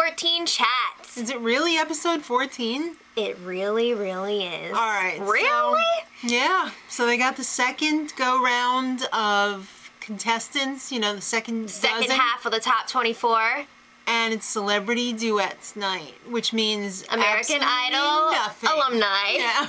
14 chats. Is it really episode 14? It really, really is. All right. Really? Yeah. So they got the second go-round of contestants, you know, the second half of the top 24. And it's Celebrity Duets night, which means American Idol nothing. alumni. Yeah.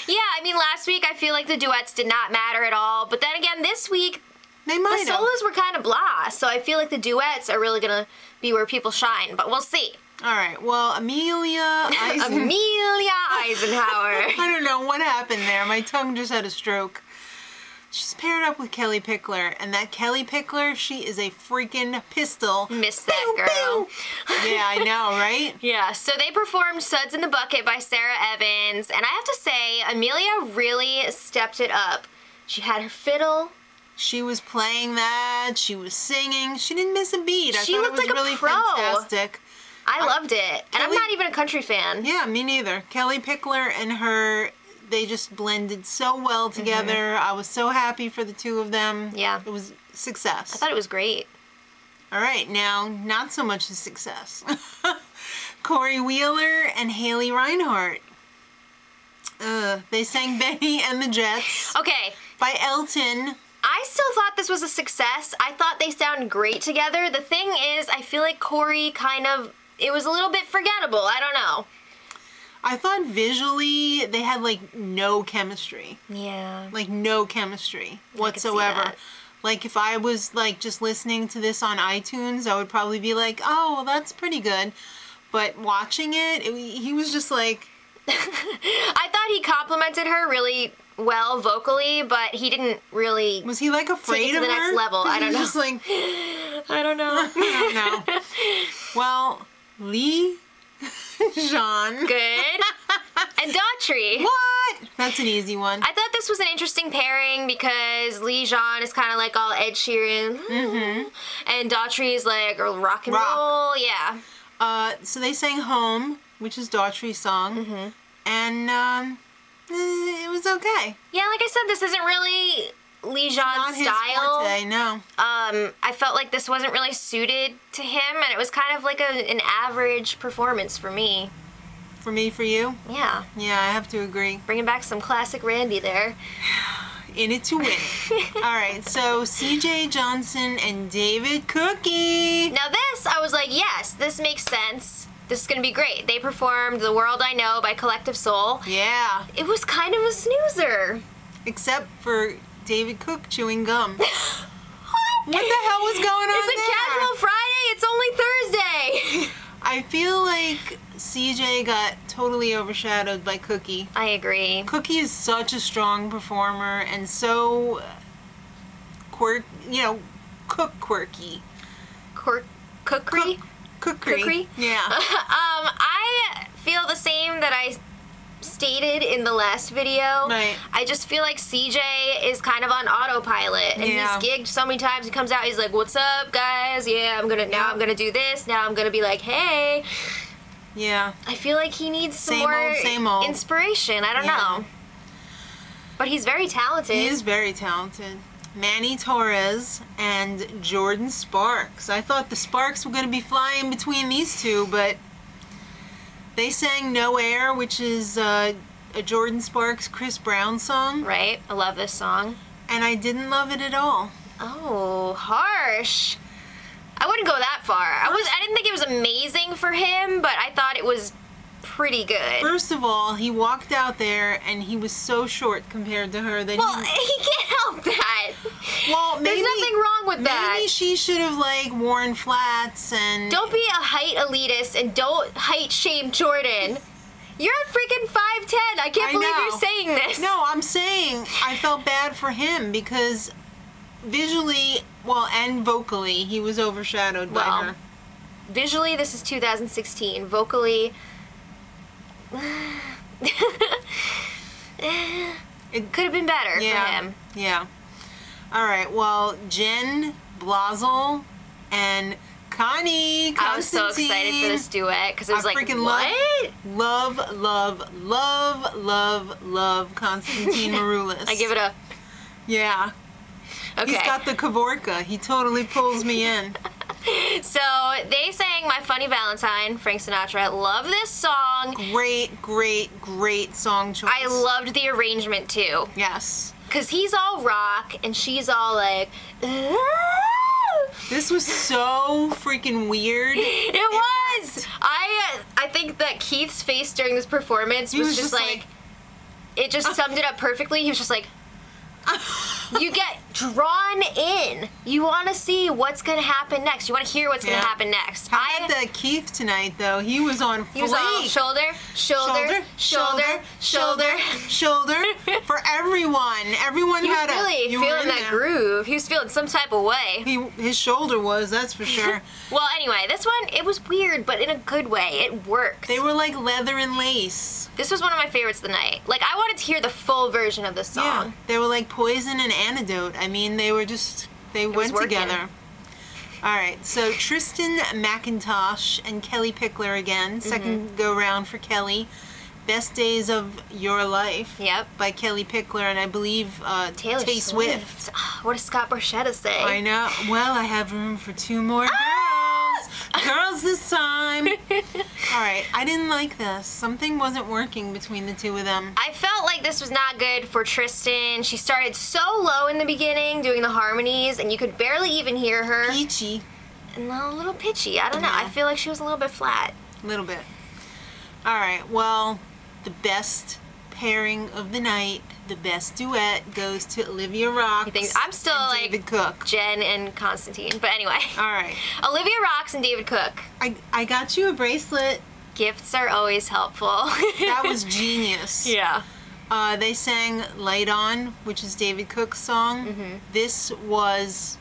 Yeah, I mean, last week I feel like the duets did not matter at all. But then again, this week, They might the have. solos were kind of blah. So I feel like the duets are really going to be where people shine. But we'll see. All right. Well, Amelia Eisenhower. I don't know what happened there. My tongue just had a stroke. She's paired up with Kelly Pickler, and that Kelly Pickler, she is a freaking pistol. Miss that girl. Yeah, I know, right? Yeah, so they performed Suds in the Bucket by Sarah Evans, and I have to say, Amelia really stepped it up. She had her fiddle. She was playing that. She was singing. She didn't miss a beat. She I thought looked it was like a really pro. fantastic. I loved it. And I'm Kelly- not even a country fan. Yeah, me neither. Kelly Pickler and her, they just blended so well together. I was so happy for the two of them. Yeah. It was success. I thought it was great. All right, now, not so much a success. Corey Wheeler and Haley Reinhart. They sang Benny and the Jets Okay, by Elton. I still thought this was a success. I thought they sounded great together. The thing is, I feel like Corey it was a little bit forgettable. I don't know. I thought visually they had like no chemistry. Yeah. Like no chemistry see whatsoever. that. Like if I was like just listening to this on iTunes, I would probably be like, oh, well, that's pretty good. But watching he was just like... I thought he complimented her really well vocally, but he didn't really... Was he like afraid take it to of the her? next level. I don't know. Just like... I don't know. I don't know. Well, Lee Jean. Good. And Daughtry. What? That's an easy one. I thought this was an interesting pairing because Lee Jean is kind of like all Ed Sheeran. And Daughtry is like rock and roll. Yeah. So they sang Home, which is Daughtry's song. And it was okay. Yeah, like I said, this isn't really Lee Jean's Not his style. forte, no. I felt like this wasn't really suited to him, and it was kind of like an average performance for me. For me, for you? Yeah. Yeah, I have to agree. Bringing back some classic Randy there. In it to win it. All right, so CJ Johnson and David Cookie. Now this, I was like, yes, this makes sense. This is going to be great. They performed The World I Know by Collective Soul. Yeah. It was kind of a snoozer. Except for David Cook chewing gum. What the hell was going on It's a casual Friday. It's only Thursday. I feel like CJ got totally overshadowed by Cookie. I agree. Cookie is such a strong performer and so quirky. Cookery? Cookery. Yeah. I feel the same that I stated in the last video. Right. I just feel like CJ is kind of on autopilot, and Yeah. he's gigged so many times. He comes out, he's like, "What's up, guys? Yeah, I'm gonna do this. Now I'm gonna be like, hey." Yeah. I feel like he needs some Same more old. inspiration. I don't know. But he's very talented. He is very talented. Manny Torres and Jordan Sparks. I thought the Sparks were going to be flying between these two, but they sang No Air, which is a Jordan Sparks, Chris Brown song. Right? I love this song. And I didn't love it at all. Oh, harsh. I wouldn't go that far. I didn't think it was amazing for him, but I thought it was pretty good. First of all, he walked out there and he was so short compared to her that Well, he can't help that. Well, maybe, there's nothing wrong with that. Maybe she should have like worn flats and... Don't be a height elitist and don't height shame Jordan. You're a freaking 5'10". I can't believe you're saying this. No, I'm saying I felt bad for him because visually, well, and vocally, he was overshadowed by her. Visually, this is 2016. Vocally, it could have been better for him. Yeah. All right. Well, Jen Blazel and Connie Constantine. I was so excited for this duet because it was I like, freaking what? love Constantine Maroulis. I give it a... Yeah. Okay. He's got the Kavorka. He totally pulls me in. So they sang My Funny Valentine, Frank Sinatra. Love this song. Great song choice. I loved the arrangement too. Yes. Because he's all rock and she's all like, "Ooh." This was so freaking weird. It was. I think that Keith's face during this performance was just like, it just summed it up perfectly. He was just like, you get drawn in. You want to see what's going to happen next. You want to hear what's going to happen next. How about that Keith tonight, though? He was on fleek. He was all shoulder. For everyone. Everyone He was had really feeling that groove. He was feeling some type of way. His shoulder was, that's for sure. Well, anyway, this one, it was weird, but in a good way. It worked. They were like leather and lace. This was one of my favorites of the night. Like, I wanted to hear the full version of this song. Yeah, they were like poison and antidote. I mean, they were just, they went together. All right, so Tristan McIntosh and Kelly Pickler again. Second go round for Kelly. Best Days of Your Life. Yep. By Kelly Pickler and I believe Taylor Swift. What does Scott Borchetta say? I know. Well, I have room for 2 more girls. Girls this time. All right, I didn't like this. Something wasn't working between the two of them. I felt like this was not good for Tristan. She started so low in the beginning doing the harmonies and you could barely even hear her. Peachy. And a little pitchy. I don't know. I feel like she was a little bit flat. A little bit. All right, well, the best pairing of the night, the best duet goes to Olivia Rox. I'm still and like David Cook. Jen and Constantine. But anyway. All right. Olivia Rox and David Cook. I got you a bracelet. Gifts are always helpful. That was genius. Yeah. They sang Light On, which is David Cook's song. This was...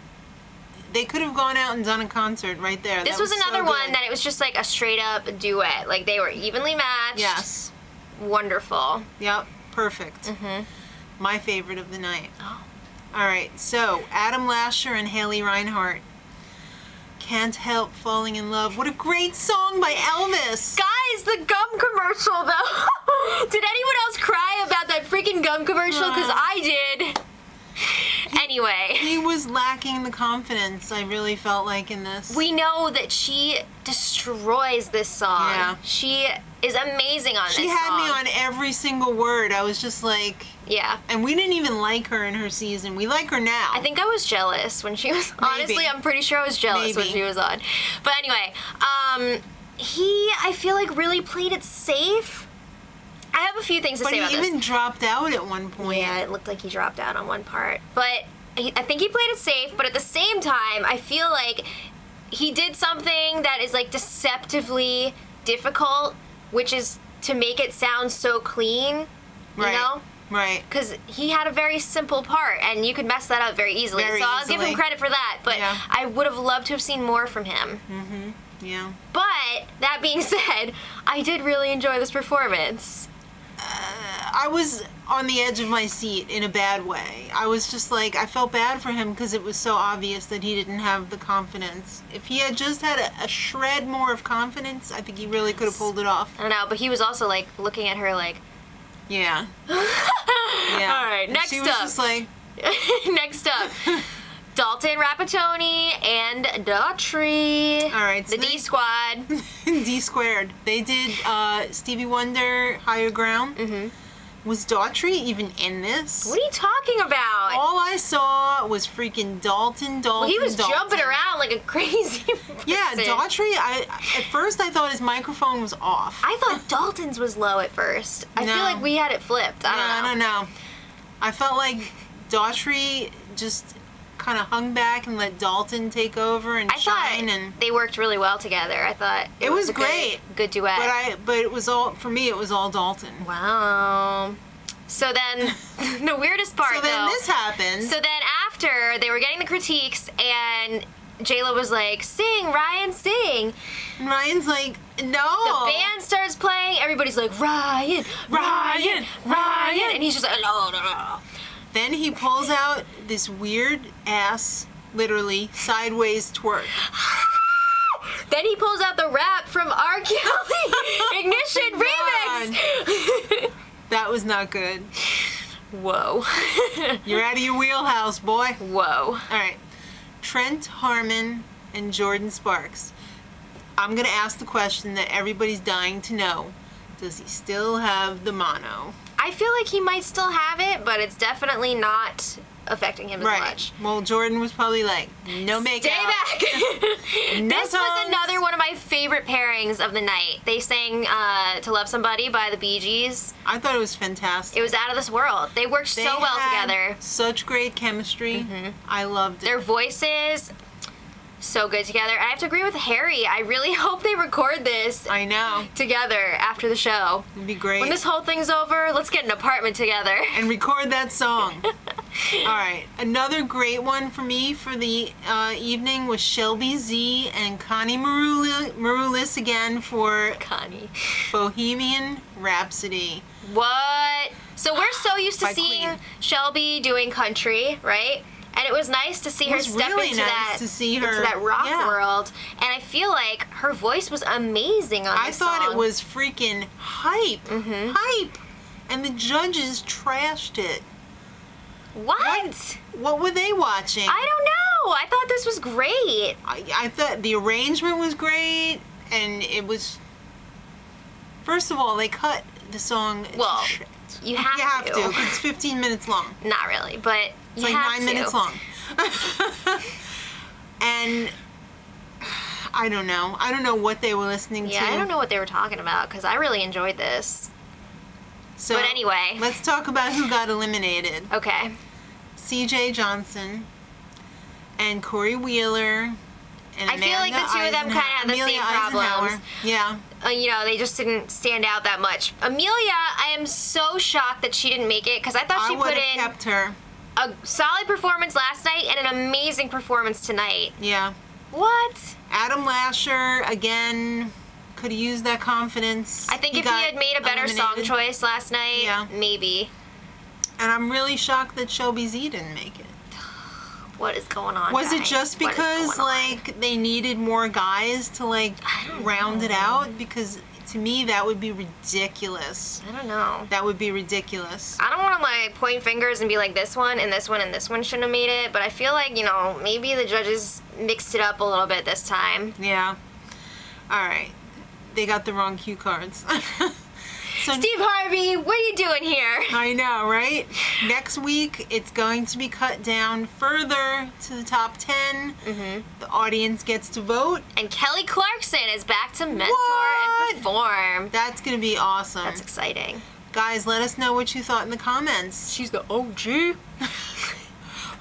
They could have gone out and done a concert right there. This was another one that it was just like a straight up duet. Like they were evenly matched. Yes. Wonderful. Yep. Perfect. My favorite of the night. Oh. All right. So Adam Lasher and Haley Reinhart. Can't Help Falling in Love. What a great song by Elvis. Guys, the gum commercial though. Did anyone else cry about that freaking gum commercial? Because I did. Anyway. He was lacking the confidence, I really felt like, in this. We know that she destroys this song. Yeah. She is amazing on this song. She had me on every single word. I was just like... Yeah. And we didn't even like her in her season. We like her now. I think I was jealous when she was... Honestly, I'm pretty sure I was jealous when she was on. But anyway, I feel like, really played it safe. I have a few things to say about this. But he even dropped out at one point. Yeah, it looked like he dropped out on one part. But I think he played it safe, but at the same time, I feel like he did something that is like deceptively difficult, which is to make it sound so clean, you know? Right. Because he had a very simple part, and you could mess that up very easily. So I'll give him credit for that, but I would have loved to have seen more from him. Yeah. But, that being said, I did really enjoy this performance. I was on the edge of my seat in a bad way. I was just like, I felt bad for him because it was so obvious that he didn't have the confidence. If he had just had a shred more of confidence, I think he really could have pulled it off. I don't know, but he was also like looking at her like... Yeah. Yeah. All right, next up. She was just like... Next up. Dalton Rapatoni and Daughtry. All right. So the D Squad. D squared. They did Stevie Wonder, Higher Ground. Was Daughtry even in this? What are you talking about? All I saw was freaking Dalton. Well, he was jumping around like a crazy person. Yeah, Daughtry, at first I thought his microphone was off. I thought Dalton's was low at first. I feel like we had it flipped. I don't know. I felt like Daughtry just kind of hung back and let Dalton take over and shine. And they worked really well together. I thought it was great, good duet. But it was all, for me, it was all Dalton. Wow. So then, the weirdest part, so then this happened. So then after they were getting the critiques, and J-Lo was like, "Sing, Ryan, sing." And Ryan's like, "No." The band starts playing. Everybody's like, "Ryan, Ryan, Ryan," and he's just like, "No." Then he pulls out this weird ass, literally, sideways twerk. Then he pulls out the rap from R. Kelly Ignition Remix. That was not good. Whoa. You're out of your wheelhouse, boy. Whoa. All right. Trent Harmon and Jordan Sparks. I'm going to ask the question that everybody's dying to know. Does he still have the mono? I feel like he might still have it, but it's definitely not affecting him as much. Well, Jordan was probably like, no makeout. Stay back! No This was another one of my favorite pairings of the night. They sang To Love Somebody by the Bee Gees. I thought it was fantastic. It was out of this world. They worked so well together. Such great chemistry. I loved it. Their voices, so good together. And I have to agree with Harry. I really hope they record this I know. together after the show. It'd be great. When this whole thing's over, let's get an apartment together. And record that song. All right. Another great one for me for the evening was Shelby Z and Connie Maroulis again for Connie. Bohemian Rhapsody. What? So we're so used to By seeing Queen. Shelby doing country, right? And it was nice to see her step really into nice to see her. into that rock Yeah. world. And I feel like her voice was amazing on this I thought song. it was freaking hype. Hype. And the judges trashed it. What? What were they watching? I don't know. I thought this was great. I thought the arrangement was great, and it was. First of all, they cut the song. Well, you have to. 'cause it's 15 minutes long. Not really, but It's you like have 9 to. minutes long. And I don't know. I don't know what they were listening to. Yeah, I don't know what they were talking about because I really enjoyed this. So, But anyway. let's talk about who got eliminated. Okay. C.J. Johnson and Corey Wheeler. And I feel like the two of them kinda had the Amelia same problems. Eisenhower. Yeah. You know, they just didn't stand out that much. Amelia, I am so shocked that she didn't make it because I thought she I would put have in kept her. a solid performance last night and an amazing performance tonight. Yeah. What? Adam Lasher, again, could have used that confidence. I think if he got had made a better song eliminated. choice last night, Yeah. maybe. And I'm really shocked that Shelby Z didn't make it. What is going on? Was it guys? just What is because, going on? like, they needed more guys to, like, I don't round it know. out? Because to me, that would be ridiculous. I don't know. That would be ridiculous. I don't want to like point fingers and be like this one and this one and this one shouldn't have made it, but I feel like, you know, maybe the judges mixed it up a little bit this time. Yeah. All right. They got the wrong cue cards. So Steve Harvey, what are you doing here? I know, right? Next week, it's going to be cut down further to the top 10. The audience gets to vote. And Kelly Clarkson is back to mentor What? and perform. That's going to be awesome. That's exciting. Guys, let us know what you thought in the comments. She's the OG.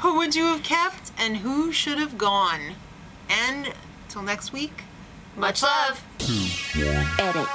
Who would you have kept and who should have gone? And till next week, Much love. Edit.